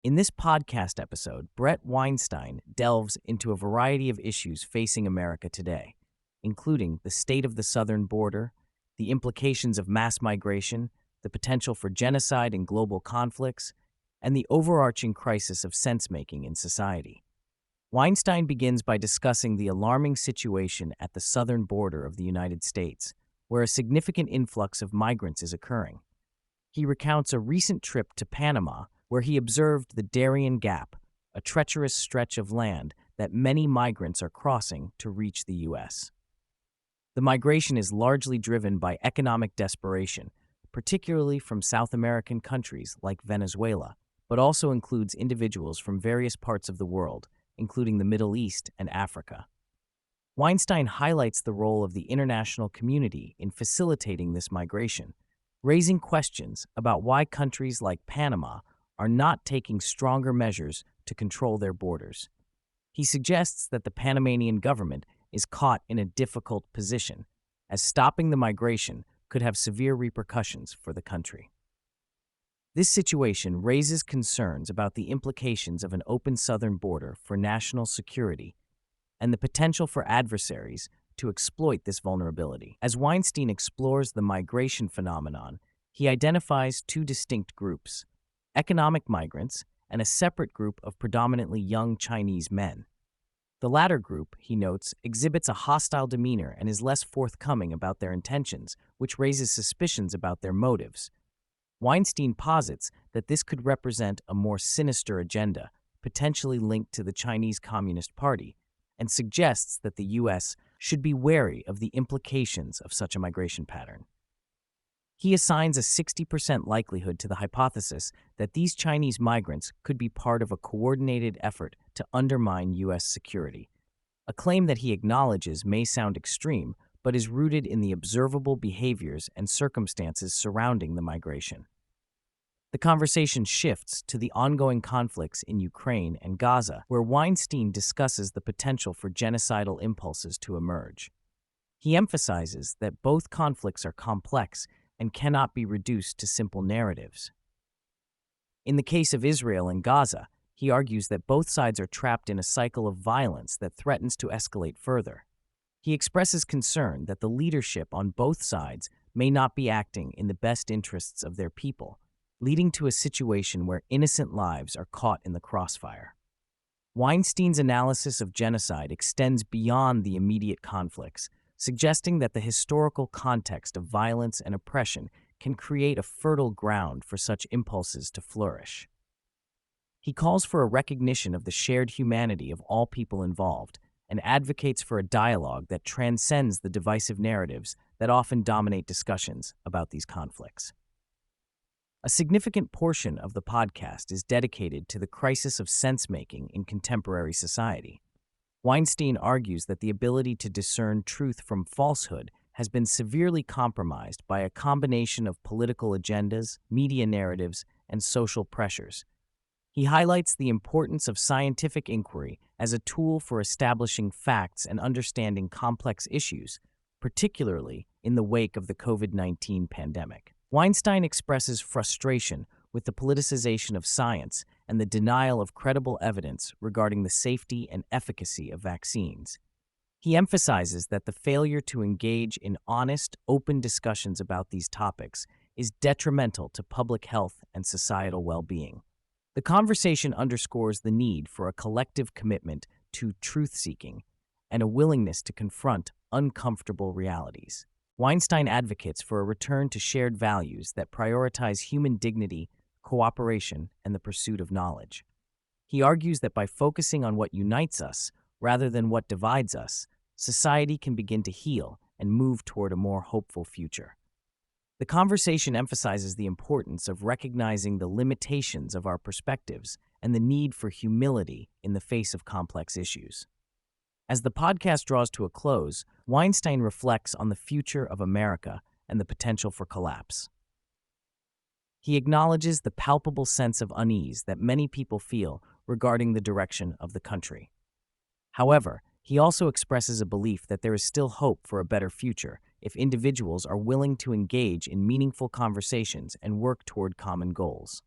In this podcast episode, Bret Weinstein delves into a variety of issues facing America today, including the state of the southern border, the implications of mass migration, the potential for genocide and global conflicts, and the overarching crisis of sense-making in society. Weinstein begins by discussing the alarming situation at the southern border of the United States, where a significant influx of migrants is occurring. He recounts a recent trip to Panama where he observed the Darien Gap, a treacherous stretch of land that many migrants are crossing to reach the U.S. The migration is largely driven by economic desperation, particularly from South American countries like Venezuela, but also includes individuals from various parts of the world, including the Middle East and Africa. Weinstein highlights the role of the international community in facilitating this migration, raising questions about why countries like Panama are not taking stronger measures to control their borders. He suggests that the Panamanian government is caught in a difficult position, as stopping the migration could have severe repercussions for the country. This situation raises concerns about the implications of an open southern border for national security and the potential for adversaries to exploit this vulnerability. As Weinstein explores the migration phenomenon, he identifies two distinct groups: economic migrants and a separate group of predominantly young Chinese men. The latter group, he notes, exhibits a hostile demeanor and is less forthcoming about their intentions, which raises suspicions about their motives. Weinstein posits that this could represent a more sinister agenda, potentially linked to the Chinese Communist Party, and suggests that the U.S. should be wary of the implications of such a migration pattern. He assigns a 60% likelihood to the hypothesis that these Chinese migrants could be part of a coordinated effort to undermine U.S. security, a claim that he acknowledges may sound extreme, but is rooted in the observable behaviors and circumstances surrounding the migration. The conversation shifts to the ongoing conflicts in Ukraine and Gaza, where Weinstein discusses the potential for genocidal impulses to emerge. He emphasizes that both conflicts are complex and cannot be reduced to simple narratives. In the case of Israel and Gaza, he argues that both sides are trapped in a cycle of violence that threatens to escalate further. He expresses concern that the leadership on both sides may not be acting in the best interests of their people, leading to a situation where innocent lives are caught in the crossfire. Weinstein's analysis of genocide extends beyond the immediate conflicts, suggesting that the historical context of violence and oppression can create a fertile ground for such impulses to flourish. He calls for a recognition of the shared humanity of all people involved and advocates for a dialogue that transcends the divisive narratives that often dominate discussions about these conflicts. A significant portion of the podcast is dedicated to the crisis of sense-making in contemporary society. Weinstein argues that the ability to discern truth from falsehood has been severely compromised by a combination of political agendas, media narratives, and social pressures. He highlights the importance of scientific inquiry as a tool for establishing facts and understanding complex issues, particularly in the wake of the COVID-19 pandemic. Weinstein expresses frustration with the politicization of science and the denial of credible evidence regarding the safety and efficacy of vaccines. He emphasizes that the failure to engage in honest, open discussions about these topics is detrimental to public health and societal well-being. The conversation underscores the need for a collective commitment to truth-seeking and a willingness to confront uncomfortable realities. Weinstein advocates for a return to shared values that prioritize human dignity, cooperation, and the pursuit of knowledge. He argues that by focusing on what unites us rather than what divides us, society can begin to heal and move toward a more hopeful future. The conversation emphasizes the importance of recognizing the limitations of our perspectives and the need for humility in the face of complex issues. As the podcast draws to a close, Weinstein reflects on the future of America and the potential for collapse. He acknowledges the palpable sense of unease that many people feel regarding the direction of the country. However, he also expresses a belief that there is still hope for a better future if individuals are willing to engage in meaningful conversations and work toward common goals.